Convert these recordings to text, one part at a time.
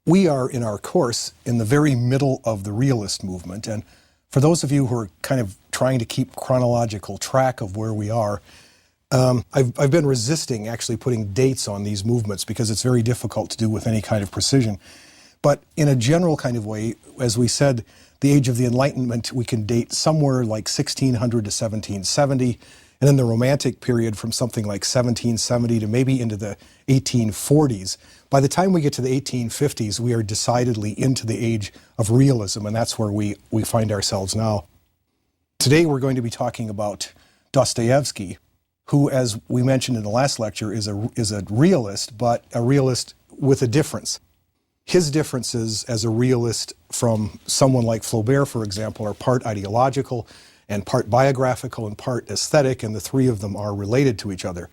We are, in our course, in the very middle of the realist movement, and for those of you who are kind of trying to keep chronological track of where we are, I've been resisting actually putting dates on these movements because it's very difficult to do with any kind of precision. But in a general kind of way, as we said, the age of the Enlightenment we can date somewhere like 1600 to 1770, and in the Romantic period from something like 1770 to maybe into the 1840s. By the time we get to the 1850s, we are decidedly into the age of realism, and that's where we find ourselves now. Today we're going to be talking about Dostoevsky, who, as we mentioned in the last lecture, is a realist, but a realist with a difference. His differences as a realist from someone like Flaubert, for example, are part ideological and part biographical and part aesthetic, and the three of them are related to each other.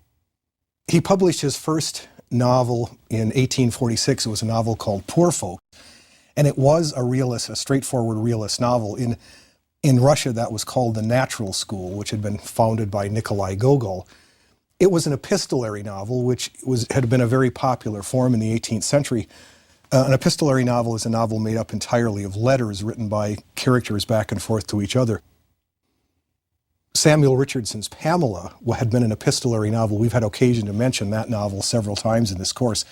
He published his first novel in 1846. It was a novel called Poor Folk, and it was a realist, a straightforward realist novel. In Russia, that was called the Natural School, which had been founded by Nikolai Gogol. It was an epistolary novel, which had been a very popular form in the 18th century. An epistolary novel is a novel made up entirely of letters written by characters back and forth to each other. Samuel Richardson's Pamela had been an epistolary novel. We've had occasion to mention that novel several times in this course.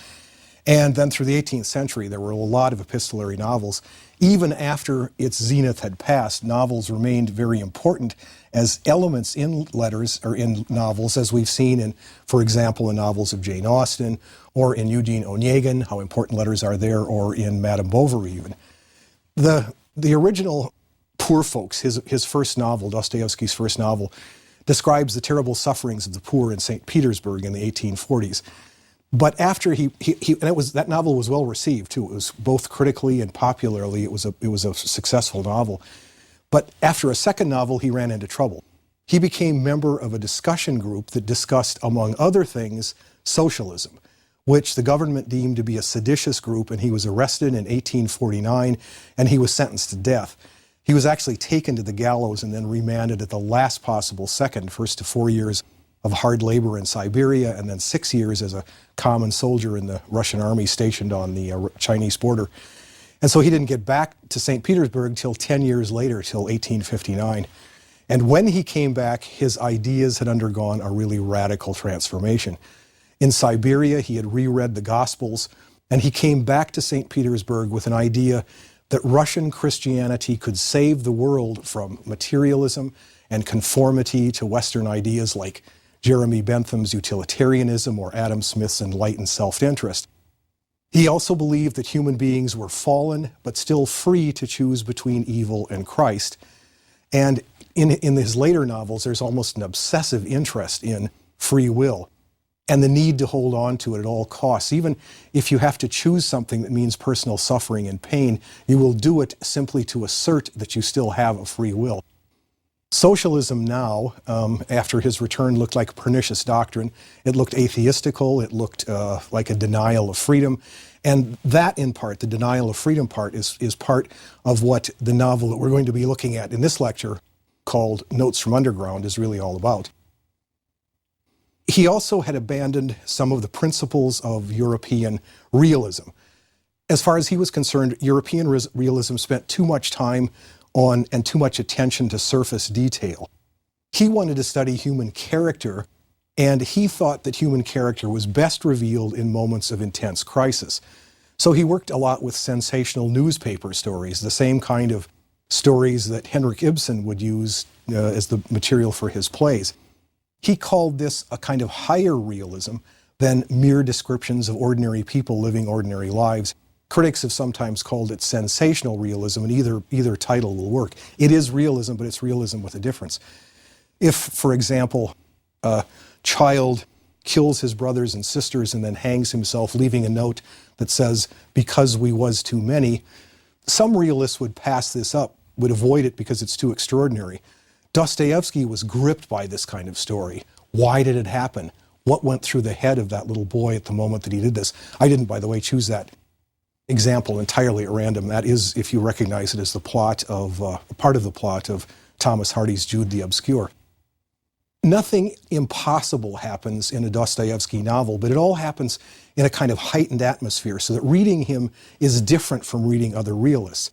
And then through the 18th century, there were a lot of epistolary novels. Even after its zenith had passed, novels remained very important as elements in letters or in novels, as we've seen in, for example, in novels of Jane Austen, or in Eugene Onegin, how important letters are there, or in Madame Bovary even. The original Poor Folks, his first novel, Dostoevsky's first novel, describes the terrible sufferings of the poor in St. Petersburg in the 1840s. But after that novel was well received too. It was both critically and popularly. It was a successful novel. But after a second novel, he ran into trouble. He became member of a discussion group that discussed, among other things, socialism, which the government deemed to be a seditious group, and he was arrested in 1849, and he was sentenced to death. He was actually taken to the gallows and then remanded at the last possible second, first to 4 years of hard labor in Siberia, and then 6 years as a common soldier in the Russian army stationed on the Chinese border. And so he didn't get back to St. Petersburg till 10 years later, till 1859. And when he came back, his ideas had undergone a really radical transformation. In Siberia, he had reread the Gospels, and he came back to St. Petersburg with an idea that Russian Christianity could save the world from materialism and conformity to Western ideas like Jeremy Bentham's utilitarianism or Adam Smith's enlightened self-interest. He also believed that human beings were fallen, but still free to choose between evil and Christ. And in his later novels, there's almost an obsessive interest in free will and the need to hold on to it at all costs. Even if you have to choose something that means personal suffering and pain, you will do it simply to assert that you still have a free will. Socialism now, after his return, looked like a pernicious doctrine. It looked atheistical. It looked like a denial of freedom. And that, in part, the denial of freedom part, is part of what the novel that we're going to be looking at in this lecture, called Notes from Underground, is really all about. He also had abandoned some of the principles of European realism. As far as he was concerned, European realism spent too much time on and too much attention to surface detail. He wanted to study human character, and he thought that human character was best revealed in moments of intense crisis. So he worked a lot with sensational newspaper stories, the same kind of stories that Henrik Ibsen would use as the material for his plays. He called this a kind of higher realism than mere descriptions of ordinary people living ordinary lives. Critics have sometimes called it sensational realism, and either title will work. It is realism, but it's realism with a difference. If, for example, a child kills his brothers and sisters and then hangs himself, leaving a note that says, "Because we was too many," some realists would pass this up, would avoid it because it's too extraordinary. Dostoevsky was gripped by this kind of story. Why did it happen? What went through the head of that little boy at the moment that he did this? I didn't, by the way, choose that example entirely at random. That is, if you recognize it as the plot of part of the plot of Thomas Hardy's Jude the Obscure. Nothing impossible happens in a Dostoevsky novel, but it all happens in a kind of heightened atmosphere, so that reading him is different from reading other realists.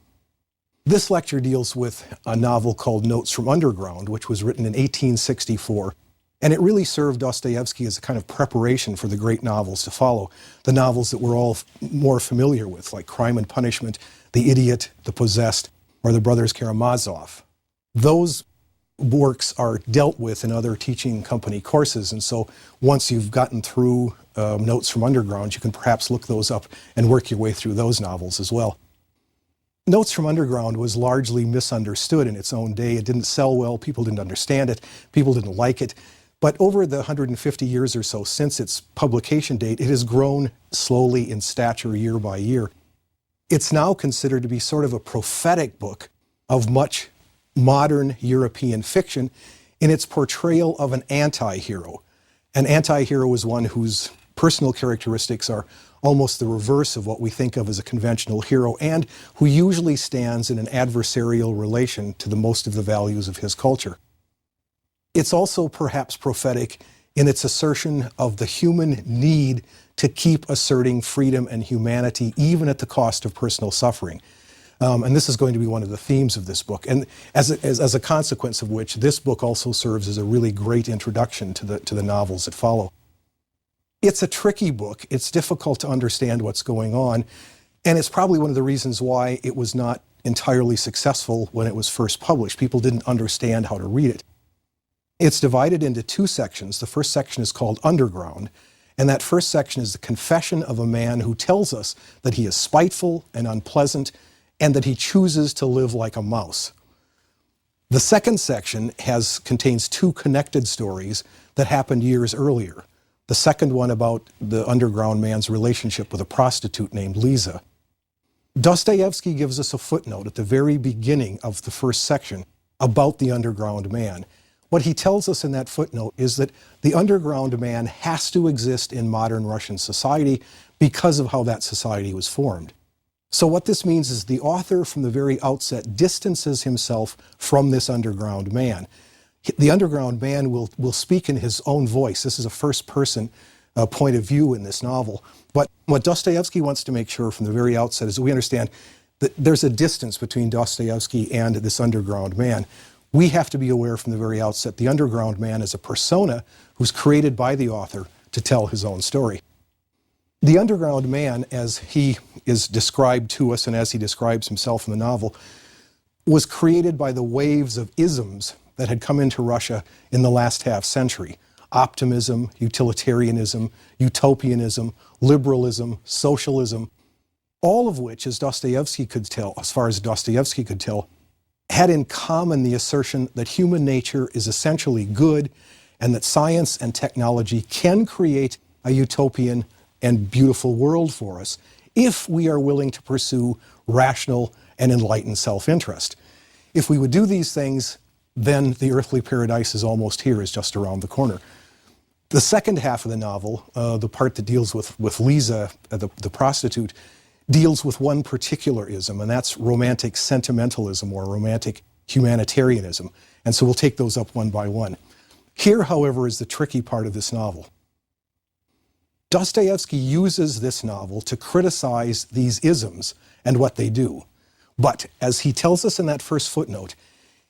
This lecture deals with a novel called Notes from Underground, which was written in 1864, and it really served Dostoevsky as a kind of preparation for the great novels to follow, the novels that we're all more familiar with, like Crime and Punishment, The Idiot, The Possessed, or The Brothers Karamazov. Those works are dealt with in other teaching company courses, and so once you've gotten through Notes from Underground, you can perhaps look those up and work your way through those novels as well. Notes from Underground was largely misunderstood in its own day. It didn't sell well, people didn't understand it, people didn't like it. But over the 150 years or so since its publication date, it has grown slowly in stature year by year. It's now considered to be sort of a prophetic book of much modern European fiction in its portrayal of an anti-hero. An anti-hero is one whose personal characteristics are almost the reverse of what we think of as a conventional hero, and who usually stands in an adversarial relation to the most of the values of his culture. It's also perhaps prophetic in its assertion of the human need to keep asserting freedom and humanity, even at the cost of personal suffering. And this is going to be one of the themes of this book, and as a consequence of which, this book also serves as a really great introduction to the novels that follow. It's a tricky book. It's difficult to understand what's going on, and it's probably one of the reasons why it was not entirely successful when it was first published. People didn't understand how to read it. It's divided into two sections. The first section is called Underground, and that first section is the confession of a man who tells us that he is spiteful and unpleasant, and that he chooses to live like a mouse. The second section contains two connected stories that happened years earlier. The second one about the underground man's relationship with a prostitute named Lisa. Dostoevsky gives us a footnote at the very beginning of the first section about the underground man. What he tells us in that footnote is that the underground man has to exist in modern Russian society because of how that society was formed. So what this means is the author from the very outset distances himself from this underground man. The underground man will speak in his own voice. This is a first-person point of view in this novel. But what Dostoevsky wants to make sure from the very outset is that we understand that there's a distance between Dostoevsky and this underground man. We have to be aware from the very outset the underground man is a persona who's created by the author to tell his own story. The underground man, as he is described to us and as he describes himself in the novel, was created by the waves of isms that had come into Russia in the last half century. Optimism, utilitarianism, utopianism, liberalism, socialism, all of which, as Dostoevsky could tell, as far as Dostoevsky could tell, had in common the assertion that human nature is essentially good and that science and technology can create a utopian and beautiful world for us if we are willing to pursue rational and enlightened self-interest. If we would do these things, then the earthly paradise is almost here, is just around the corner. The second half of the novel, the part that deals with Lisa, the prostitute, deals with one particular ism, and that's romantic sentimentalism or romantic humanitarianism. And so we'll take those up one by one. Here, however, is the tricky part of this novel. Dostoevsky uses this novel to criticize these isms and what they do. But as he tells us in that first footnote,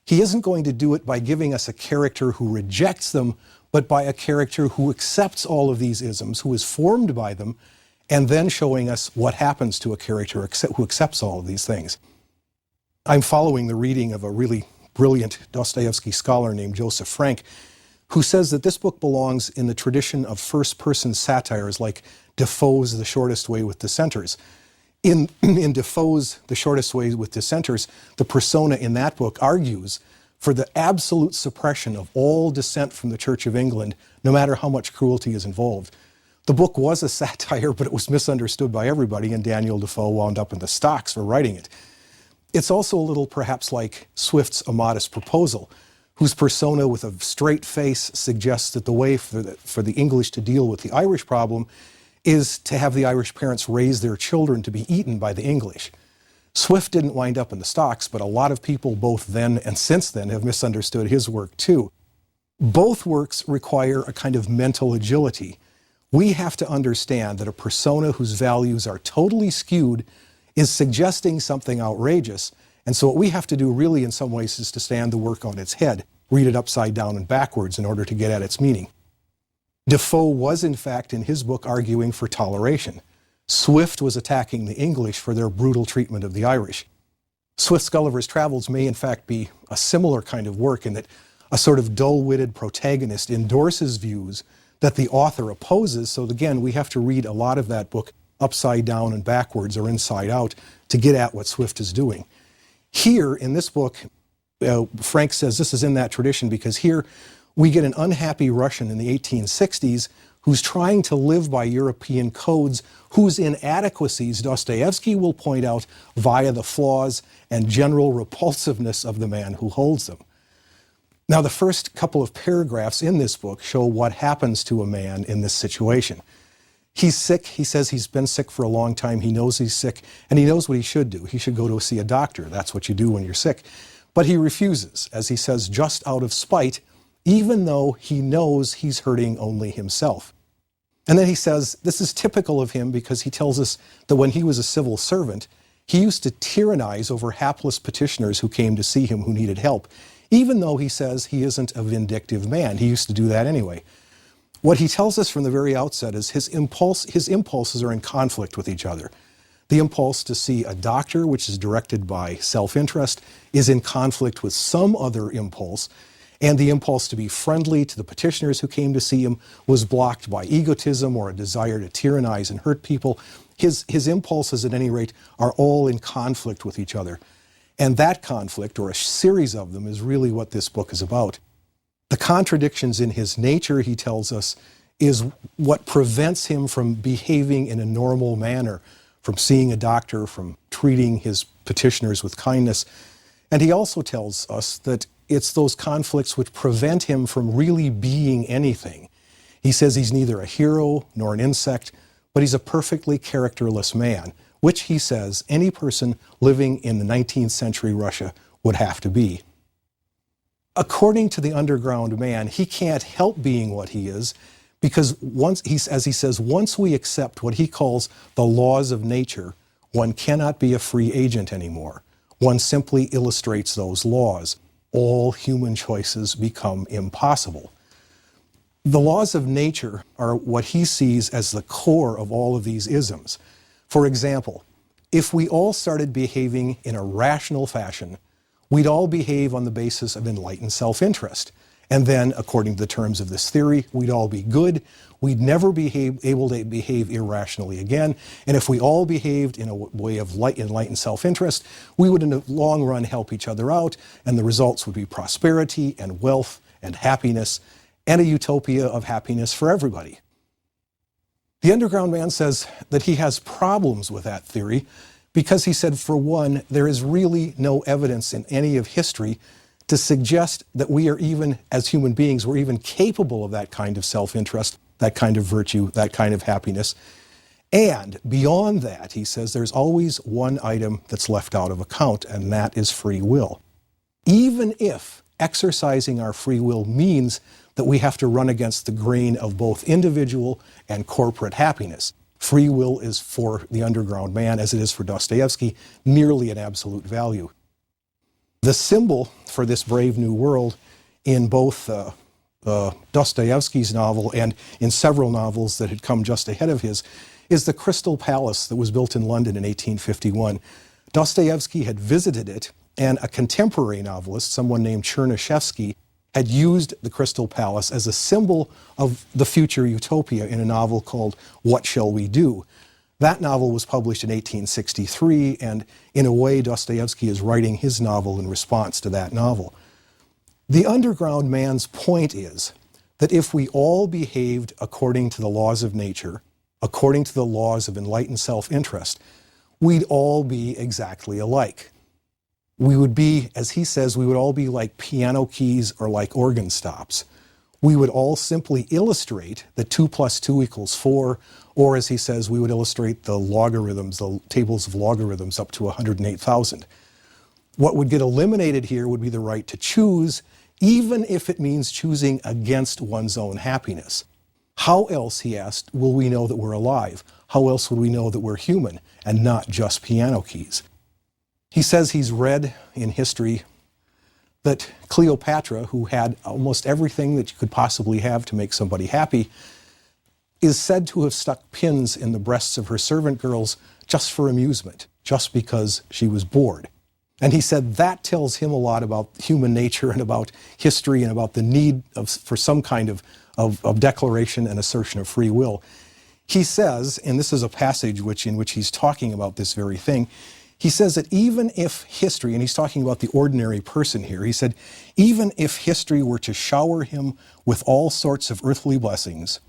he isn't going to do it by giving us a character who rejects them, but by a character who accepts all of these isms, who is formed by them, and then showing us what happens to a character who accepts all of these things. I'm following the reading of a really brilliant Dostoevsky scholar named Joseph Frank, who says that this book belongs in the tradition of first-person satires like Defoe's The Shortest Way with Dissenters. In Defoe's The Shortest Way with Dissenters, the persona in that book argues for the absolute suppression of all dissent from the Church of England, no matter how much cruelty is involved. The book was a satire, but it was misunderstood by everybody, and Daniel Defoe wound up in the stocks for writing it. It's also a little perhaps like Swift's A Modest Proposal, whose persona with a straight face suggests that the way for the English to deal with the Irish problem is to have the Irish parents raise their children to be eaten by the English. Swift didn't wind up in the stocks, but a lot of people both then and since then have misunderstood his work too. Both works require a kind of mental agility. We have to understand that a persona whose values are totally skewed is suggesting something outrageous. And so what we have to do really in some ways is to stand the work on its head, read it upside down and backwards in order to get at its meaning. Defoe was in fact in his book arguing for toleration. Swift was attacking the English for their brutal treatment of the Irish. Swift's Gulliver's Travels may in fact be a similar kind of work in that a sort of dull-witted protagonist endorses views that the author opposes. So again, we have to read a lot of that book upside down and backwards or inside out to get at what Swift is doing. Here in this book, Frank says this is in that tradition because here we get an unhappy Russian in the 1860s who's trying to live by European codes, whose inadequacies Dostoevsky will point out via the flaws and general repulsiveness of the man who holds them. Now, the first couple of paragraphs in this book show what happens to a man in this situation. He's sick. He says he's been sick for a long time. He knows he's sick, and he knows what he should do. He should go to see a doctor. That's what you do when you're sick. But he refuses, as he says, just out of spite, even though he knows he's hurting only himself. And then he says, this is typical of him because he tells us that when he was a civil servant, he used to tyrannize over hapless petitioners who came to see him who needed help, even though he says he isn't a vindictive man. He used to do that anyway. What he tells us from the very outset is his impulses are in conflict with each other. The impulse to see a doctor, which is directed by self-interest, is in conflict with some other impulse, and the impulse to be friendly to the petitioners who came to see him was blocked by egotism or a desire to tyrannize and hurt people. His impulses, at any rate, are all in conflict with each other. And that conflict, or a series of them, is really what this book is about. The contradictions in his nature, he tells us, is what prevents him from behaving in a normal manner, from seeing a doctor, from treating his petitioners with kindness. And he also tells us that it's those conflicts which prevent him from really being anything. He says he's neither a hero nor an insect, but he's a perfectly characterless man, which he says any person living in the 19th century Russia would have to be. According to the underground man, he can't help being what he is because as he says, once we accept what he calls the laws of nature, one cannot be a free agent anymore. One simply illustrates those laws. All human choices become impossible. The laws of nature are what he sees as the core of all of these isms. For example, if we all started behaving in a rational fashion, we'd all behave on the basis of enlightened self-interest. And then, according to the terms of this theory, we'd all be good. We'd never be able to behave irrationally again. And if we all behaved in a way of enlightened self-interest, we would in the long run help each other out, and the results would be prosperity and wealth and happiness and a utopia of happiness for everybody. The underground man says that he has problems with that theory because he said, for one, there is really no evidence in any of history to suggest that we are even, as human beings, we're even capable of that kind of self-interest, that kind of virtue, that kind of happiness. And beyond that, he says, there's always one item that's left out of account, and that is free will. Even if exercising our free will means that we have to run against the grain of both individual and corporate happiness. Free will is for the underground man, as it is for Dostoevsky, nearly an absolute value. The symbol for this brave new world in both Dostoevsky's novel and in several novels that had come just ahead of his is the Crystal Palace that was built in London in 1851. Dostoevsky had visited it, and a contemporary novelist, someone named Chernyshevsky, had used the Crystal Palace as a symbol of the future utopia in a novel called What Shall We Do? That novel was published in 1863, and in a way Dostoevsky is writing his novel in response to that novel. The underground man's point is that if we all behaved according to the laws of nature, according to the laws of enlightened self-interest, we'd all be exactly alike. We would be, as he says, we would all be like piano keys or like organ stops. We would all simply illustrate that 2 + 2 = 4, or as he says, we would illustrate the logarithms, the tables of logarithms up to 108,000. What would get eliminated here would be the right to choose, even if it means choosing against one's own happiness. How else, he asked, will we know that we're alive? How else would we know that we're human and not just piano keys? He says he's read in history that Cleopatra, who had almost everything that you could possibly have to make somebody happy, is said to have stuck pins in the breasts of her servant girls just for amusement, just because she was bored. And he said that tells him a lot about human nature and about history and about the need for some kind of declaration and assertion of free will. He says, and this is a passage in which he's talking about this very thing, he says that even if history, and he's talking about the ordinary person here, he said, even if history were to shower him with all sorts of earthly blessings,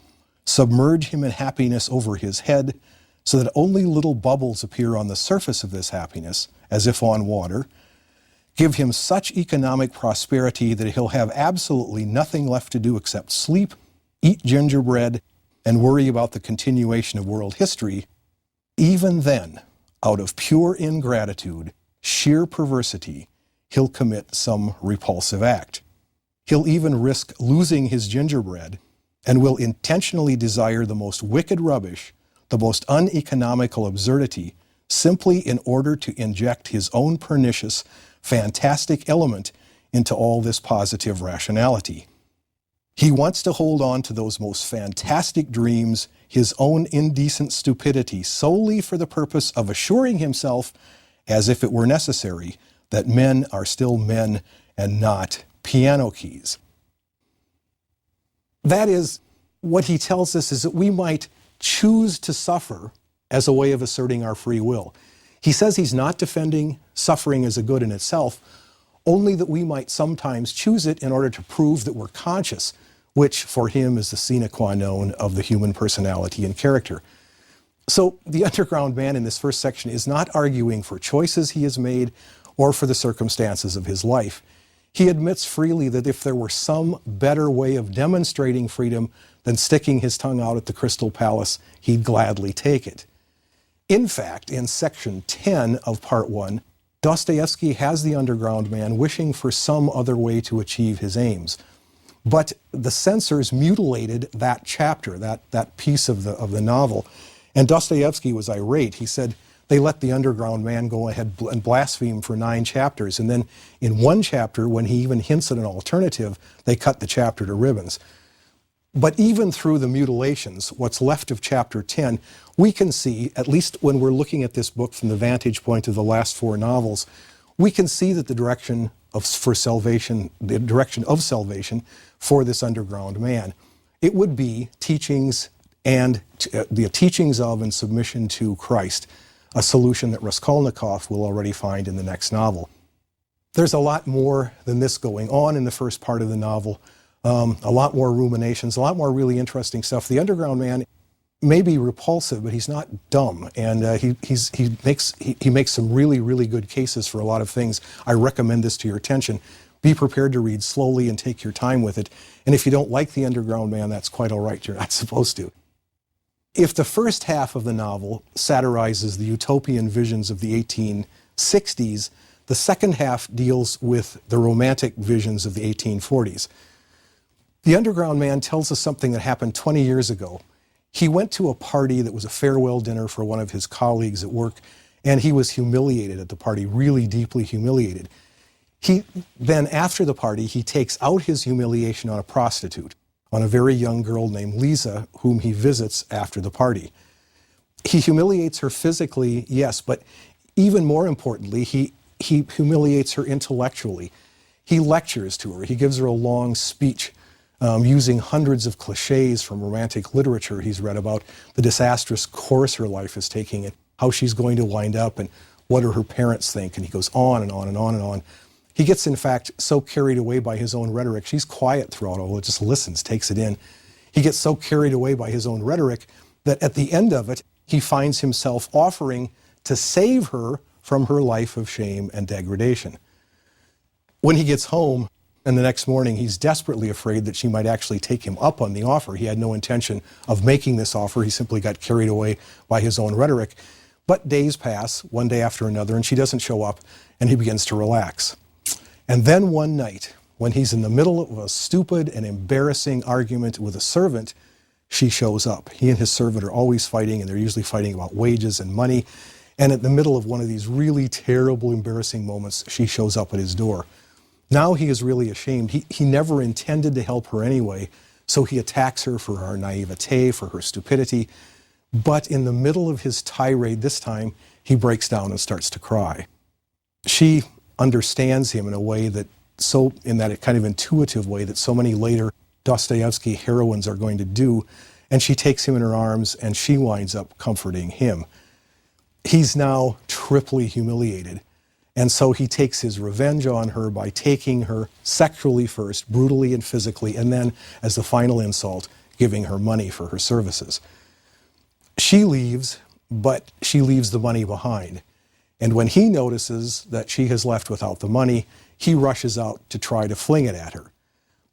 submerge him in happiness over his head, so that only little bubbles appear on the surface of this happiness, as if on water, give him such economic prosperity that he'll have absolutely nothing left to do except sleep, eat gingerbread, and worry about the continuation of world history, even then, out of pure ingratitude, sheer perversity, he'll commit some repulsive act. He'll even risk losing his gingerbread and will intentionally desire the most wicked rubbish, the most uneconomical absurdity, simply in order to inject his own pernicious, fantastic element into all this positive rationality. He wants to hold on to those most fantastic dreams, his own indecent stupidity, solely for the purpose of assuring himself, as if it were necessary, that men are still men and not piano keys. That is, what he tells us is that we might choose to suffer as a way of asserting our free will. He says he's not defending suffering as a good in itself, only that we might sometimes choose it in order to prove that we're conscious, which for him is the sine qua non of the human personality and character. So the underground man in this first section is not arguing for choices he has made or for the circumstances of his life. He admits freely that if there were some better way of demonstrating freedom than sticking his tongue out at the Crystal Palace, he'd gladly take it. In fact, in section 10 of part 1, Dostoevsky has the underground man wishing for some other way to achieve his aims. But the censors mutilated that chapter, that piece of the novel, and Dostoevsky was irate. He said they let the underground man go ahead and blaspheme for 9 chapters, and then in one chapter, when he even hints at an alternative, they cut the chapter to ribbons. But even through the mutilations, what's left of chapter 10, we can see, at least when we're looking at this book from the vantage point of the last 4 novels, we can see that the direction of salvation for this underground man, it would be teachings and the teachings of and submission to Christ, a solution that Raskolnikov will already find in the next novel. There's a lot more than this going on in the first part of the novel. A lot more ruminations, a lot more really interesting stuff. The underground man may be repulsive, but he's not dumb, and he makes some really, really good cases for a lot of things. I recommend this to your attention. Be prepared to read slowly and take your time with it. And if you don't like the underground man, that's quite all right. You're not supposed to. If the first half of the novel satirizes the utopian visions of the 1860s, the second half deals with the romantic visions of the 1840s. The underground man tells us something that happened 20 years ago. He went to a party that was a farewell dinner for one of his colleagues at work, and he was humiliated at the party, really deeply humiliated. Then after the party, he takes out his humiliation on a prostitute, on a very young girl named Lisa, whom he visits after the party. He humiliates her physically, yes, but even more importantly, he humiliates her intellectually. He lectures to her. He gives her a long speech using hundreds of cliches from romantic literature he's read about the disastrous course her life is taking and how she's going to wind up and what do her parents think, and he goes on and on and on and on. He gets, in fact, so carried away by his own rhetoric. She's quiet throughout all, it just listens, takes it in. He gets so carried away by his own rhetoric that at the end of it, he finds himself offering to save her from her life of shame and degradation. When he gets home, and the next morning, he's desperately afraid that she might actually take him up on the offer. He had no intention of making this offer. He simply got carried away by his own rhetoric. But days pass, one day after another, and she doesn't show up, and he begins to relax. And then one night, when he's in the middle of a stupid and embarrassing argument with a servant, she shows up. He and his servant are always fighting, and they're usually fighting about wages and money. And at the middle of one of these really terrible, embarrassing moments, she shows up at his door. Now he is really ashamed. He never intended to help her anyway, so he attacks her for her naivete, for her stupidity. But in the middle of his tirade this time, he breaks down and starts to cry. She understands him in a way that in that kind of intuitive way that so many later Dostoevsky heroines are going to do, and she takes him in her arms and she winds up comforting him. He's now triply humiliated, and so he takes his revenge on her by taking her sexually first, brutally and physically, and then, as the final insult, giving her money for her services. She leaves, but she leaves the money behind. And when he notices that she has left without the money, he rushes out to try to fling it at her.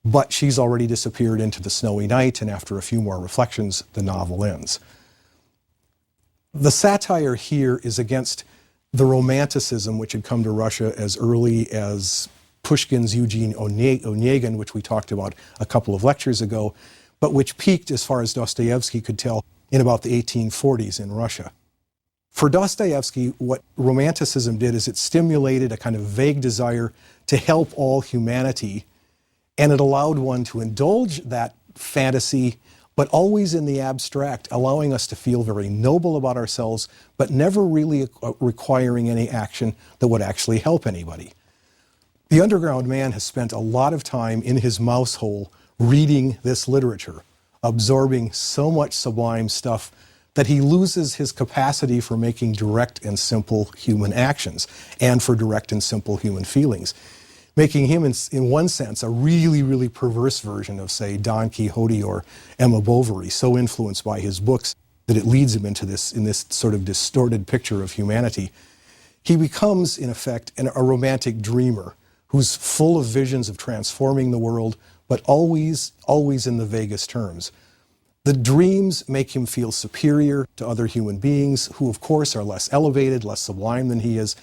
But she's already disappeared into the snowy night, and after a few more reflections, the novel ends. The satire here is against the romanticism which had come to Russia as early as Pushkin's Eugene Onegin, which we talked about a couple of lectures ago, but which peaked, as far as Dostoevsky could tell, in about the 1840s in Russia. For Dostoevsky, what Romanticism did is it stimulated a kind of vague desire to help all humanity, and it allowed one to indulge that fantasy, but always in the abstract, allowing us to feel very noble about ourselves, but never really requiring any action that would actually help anybody. The underground man has spent a lot of time in his mouse hole reading this literature, absorbing so much sublime stuff that he loses his capacity for making direct and simple human actions and for direct and simple human feelings, making him, in one sense, a really, really perverse version of, say, Don Quixote or Emma Bovary, so influenced by his books that it leads him into this sort of distorted picture of humanity. He becomes, in effect, a romantic dreamer who's full of visions of transforming the world, but always in the vaguest terms. The dreams make him feel superior to other human beings who, of course, are less elevated, less sublime than he is.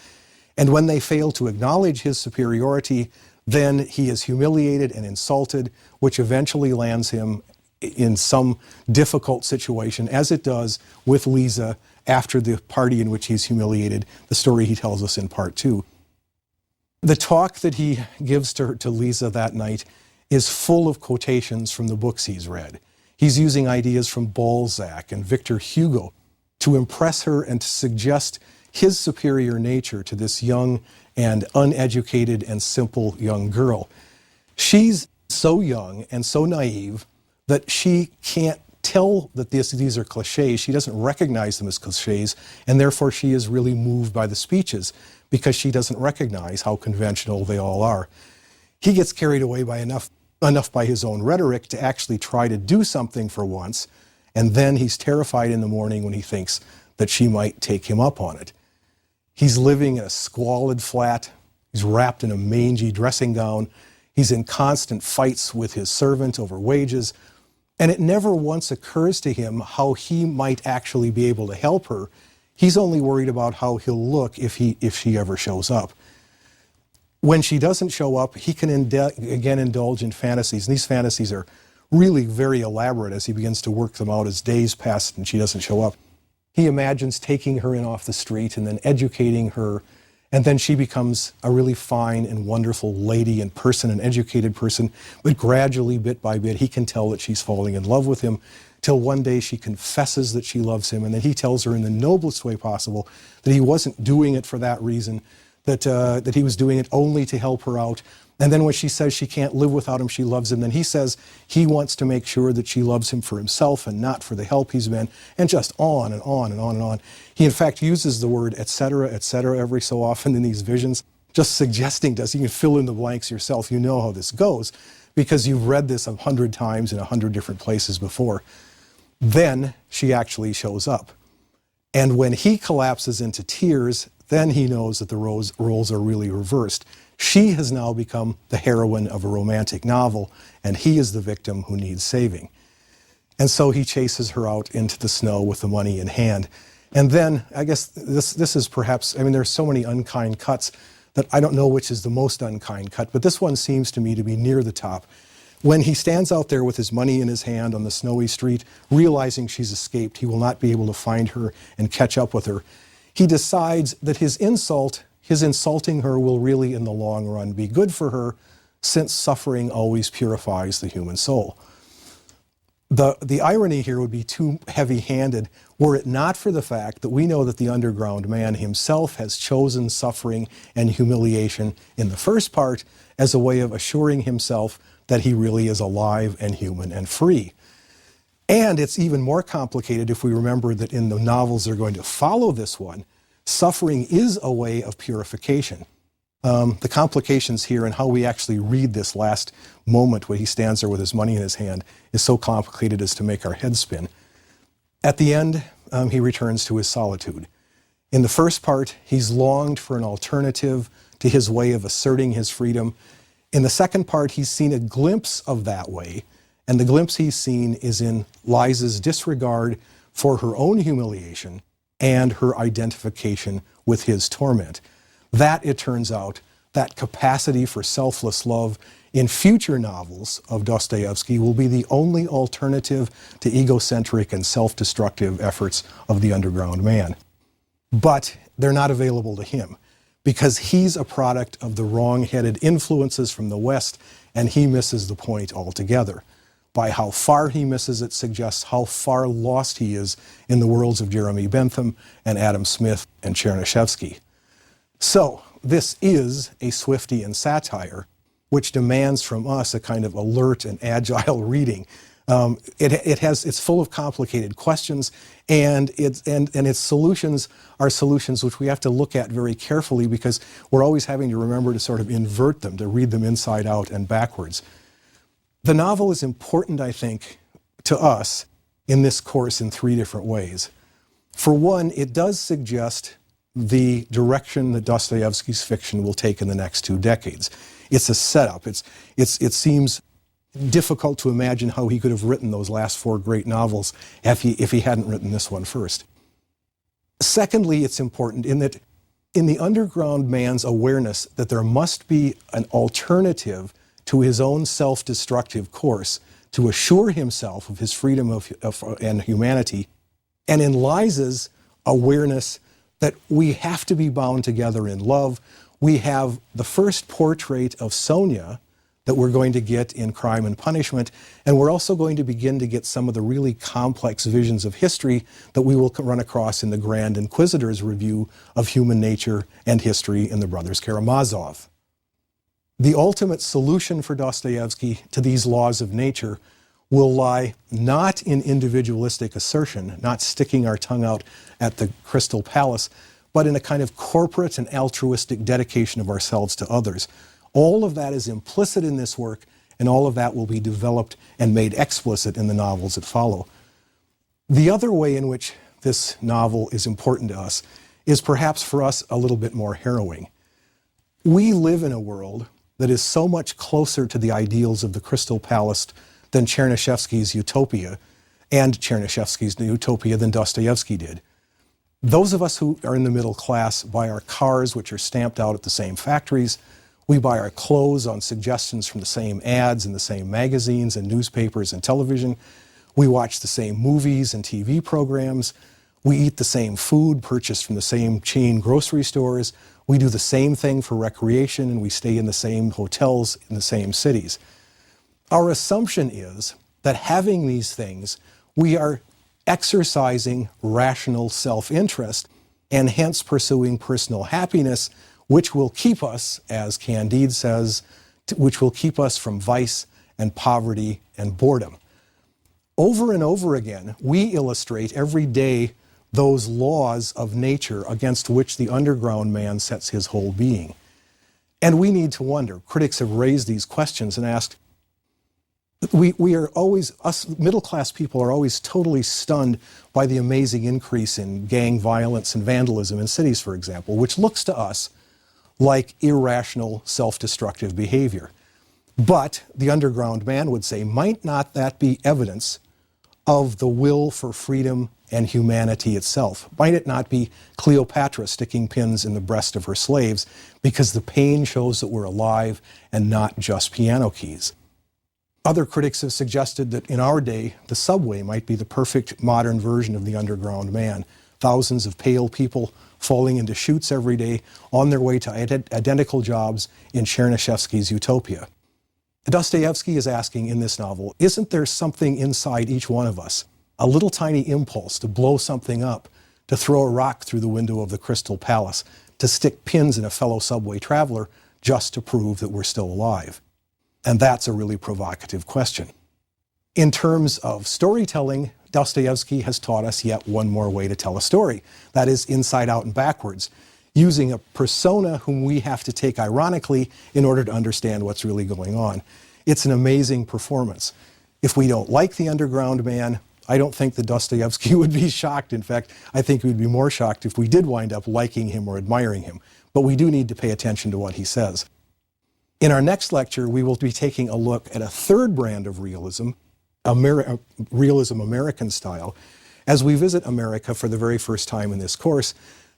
And when they fail to acknowledge his superiority, then he is humiliated and insulted, which eventually lands him in some difficult situation, as it does with Lisa after the party in which he's humiliated, the story he tells us in part 2. The talk that he gives to Lisa that night is full of quotations from the books he's read. He's using ideas from Balzac and Victor Hugo to impress her and to suggest his superior nature to this young and uneducated and simple young girl. She's so young and so naive that she can't tell that these are cliches. She doesn't recognize them as cliches, and therefore she is really moved by the speeches because she doesn't recognize how conventional they all are. He gets carried away by enough by his own rhetoric to actually try to do something for once, and then he's terrified in the morning when he thinks that she might take him up on it. He's living in a squalid flat. He's wrapped in a mangy dressing gown. He's in constant fights with his servant over wages, and it never once occurs to him how he might actually be able to help her. He's only worried about how he'll look if she ever shows up. When she doesn't show up, he can again indulge in fantasies, and these fantasies are really very elaborate as he begins to work them out as days pass and she doesn't show up. He imagines taking her in off the street and then educating her, and then she becomes a really fine and wonderful lady and person, an educated person, but gradually, bit by bit, he can tell that she's falling in love with him, till one day she confesses that she loves him, and then he tells her in the noblest way possible that he wasn't doing it for that reason, that he was doing it only to help her out. And then when she says she can't live without him, she loves him, then he says he wants to make sure that she loves him for himself and not for the help he's been, and just on and on and on and on. He in fact uses the word et cetera, every so often in these visions, just suggesting to us, you can fill in the blanks yourself, you know how this goes, because you've read this 100 times in 100 different places before. Then she actually shows up. And when he collapses into tears, then he knows that the roles are really reversed. She has now become the heroine of a romantic novel, and he is the victim who needs saving. And so he chases her out into the snow with the money in hand. And then, I guess this is perhaps, I mean, there's so many unkind cuts. that I don't know which is the most unkind cut, but this one seems to me to be near the top. When he stands out there with his money in his hand on the snowy street, realizing she's escaped, he will not be able to find her and catch up with her. He decides that his insulting her will really in the long run be good for her, since suffering always purifies the human soul. The irony here would be too heavy-handed were it not for the fact that we know that the underground man himself has chosen suffering and humiliation in the first part as a way of assuring himself that he really is alive and human and free. And it's even more complicated if we remember that in the novels that are going to follow this one, suffering is a way of purification. The complications here and how we actually read this last moment when he stands there with his money in his hand is so complicated as to make our heads spin. At the end, he returns to his solitude. In the first part, he's longed for an alternative to his way of asserting his freedom. In the second part, he's seen a glimpse of that way, and the glimpse he's seen is in Liza's disregard for her own humiliation and her identification with his torment. That, it turns out, that capacity for selfless love in future novels of Dostoevsky will be the only alternative to egocentric and self-destructive efforts of the underground man. But they're not available to him, because he's a product of the wrong-headed influences from the West, and he misses the point altogether. By how far he misses it suggests how far lost he is in the worlds of Jeremy Bentham and Adam Smith and Chernyshevsky. So, this is a Swiftian satire, which demands from us a kind of alert and agile reading. It's full of complicated questions, and its solutions are solutions which we have to look at very carefully, because we're always having to remember to sort of invert them, to read them inside out and backwards. The novel is important, I think, to us in this course in three different ways. For one, it does suggest the direction that Dostoevsky's fiction will take in the next 2 decades. It's a setup. It seems difficult to imagine how he could have written those last 4 great novels if he hadn't written this one first. Secondly, it's important in that in the underground man's awareness that there must be an alternative to his own self-destructive course to assure himself of his freedom and humanity, and in Liza's awareness that we have to be bound together in love. We have the first portrait of Sonia that we're going to get in Crime and Punishment, and we're also going to begin to get some of the really complex visions of history that we will run across in the Grand Inquisitor's review of human nature and history in the Brothers Karamazov. The ultimate solution for Dostoevsky to these laws of nature will lie not in individualistic assertion, not sticking our tongue out at the Crystal Palace, but in a kind of corporate and altruistic dedication of ourselves to others. All of that is implicit in this work, and all of that will be developed and made explicit in the novels that follow. The other way in which this novel is important to us is perhaps for us a little bit more harrowing. We live in a world that is so much closer to the ideals of the Crystal Palace than Chernyshevsky's Utopia, and Chernyshevsky's Utopia than Dostoevsky did. Those of us who are in the middle class buy our cars, which are stamped out at the same factories. We buy our clothes on suggestions from the same ads in the same magazines and newspapers and television. We watch the same movies and TV programs. We eat the same food purchased from the same chain grocery stores. We do the same thing for recreation, and we stay in the same hotels in the same cities. Our assumption is that having these things, we are exercising rational self-interest and hence pursuing personal happiness, which will keep us, as Candide says, which will keep us from vice and poverty and boredom. Over and over again, we illustrate every day those laws of nature against which the underground man sets his whole being. And we need to wonder. Critics have raised these questions and asked, we are always, us middle-class people are always totally stunned by the amazing increase in gang violence and vandalism in cities, for example, which looks to us like irrational, self-destructive behavior. But the underground man would say, might not that be evidence of the will for freedom and humanity itself? Might it not be Cleopatra sticking pins in the breast of her slaves because the pain shows that we're alive and not just piano keys? Other critics have suggested that in our day, the subway might be the perfect modern version of the underground man. Thousands of pale people falling into chutes every day on their way to identical jobs in Chernyshevsky's utopia. Dostoevsky is asking in this novel, isn't there something inside each one of us, a little tiny impulse to blow something up, to throw a rock through the window of the Crystal Palace, to stick pins in a fellow subway traveler just to prove that we're still alive? And that's a really provocative question. In terms of storytelling, Dostoevsky has taught us yet one more way to tell a story. That is inside out and backwards, using a persona whom we have to take ironically in order to understand what's really going on. It's an amazing performance. If we don't like the underground man, I don't think that Dostoevsky would be shocked. In fact, I think we would be more shocked if we did wind up liking him or admiring him. But we do need to pay attention to what he says. In our next lecture, we will be taking a look at a third brand of realism, realism American style, as we visit America for the very first time in this course,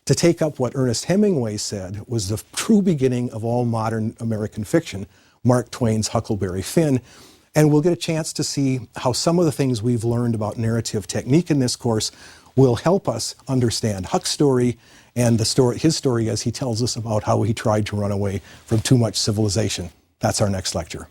to take up what Ernest Hemingway said was the true beginning of all modern American fiction, Mark Twain's Huckleberry Finn. And we'll get a chance to see how some of the things we've learned about narrative technique in this course will help us understand Huck's story and his story as he tells us about how he tried to run away from too much civilization. That's our next lecture.